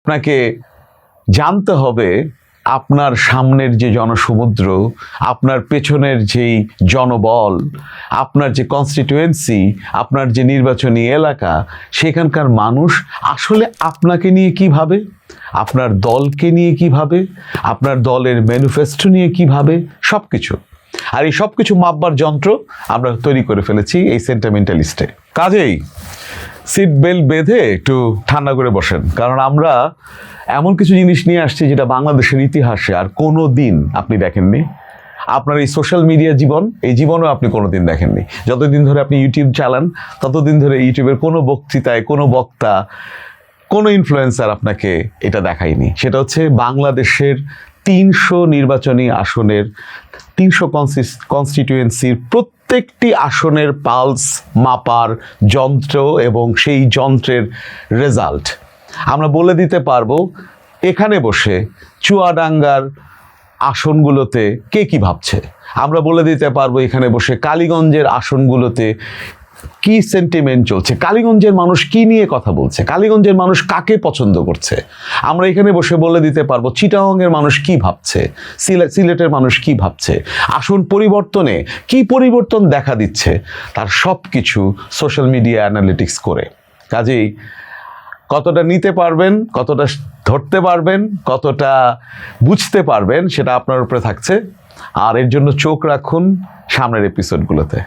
আপনাকে জানতে হবে আপনার সামনের যে জনসমুদ্র, আপনার পেছনের যেই জনবল, আপনার যে কনস্টিটিউয়েন্সি, আপনার যে নির্বাচনী এলাকা, সেখানকার মানুষ আসলে আপনাকে নিয়ে কী ভাবে, আপনার দলকে নিয়ে কী ভাবে, আপনার দলের ম্যানিফেস্টো নিয়ে কী ভাবে, সব কিছু। আর এই সব কিছু মাপবার যন্ত্র আমরা তৈরি করে ফেলেছি এই সেন্টিমেন্টালিস্টে। কাজেই সিট বেল্ট বেঁধে একটু ঠান্ডা করে বসেন, কারণ আমরা এমন কিছু জিনিস নিয়ে আসছি যেটা বাংলাদেশের ইতিহাসে আর কোনো দিন আপনি দেখেননি। আপনার এই সোশ্যাল মিডিয়া জীবন, এই জীবনেও আপনি কোনো দিন দেখেননি। যতদিন ধরে আপনি ইউটিউব চালান, ততদিন ধরে ইউটিউবের কোনো বক্তৃতায়, কোনো বক্তা, কোনো ইনফ্লুয়েন্সার আপনাকে এটা দেখায়নি। সেটা হচ্ছে বাংলাদেশের 300 নির্বাচনী আসনের 300 কনস্টিটিউয়েন্সির প্রত্যেকটি আসনের পালস মাপার যন্ত্র এবং সেই যন্ত্রের রেজাল্ট আমরা বলে দিতে পারবো এখানে বসে চুয়াডাঙ্গার আসনগুলোতে কে কি ভাবছে। আমরা বলে দিতে পারবো এখানে বসে কালীগঞ্জের আসনগুলোতে কি সেন্টিমেন্ট চলছে, কালীগঞ্জের মানুষ কি নিয়ে কথা বলছে, কালীগঞ্জের মানুষ কাকে পছন্দ করছে। আমরা এখানে বসে বলে দিতে পারবো চিটাগংয়ের মানুষ কি ভাবছে, সিলেটের মানুষ কি ভাবছে, আসন পরিবর্তনে কি পরিবর্তন দেখা দিচ্ছে, তার সব কিছু সোশ্যাল মিডিয়া অ্যানালিটিক্স করে। কাজেই কতটা নিতে পারবেন, কতটা ধরতে পারবেন, কতটা বুঝতে পারবেন, সেটা আপনার উপরে থাকছে। আর এর জন্য চোখ রাখুন সামনের এপিসোডগুলোতে।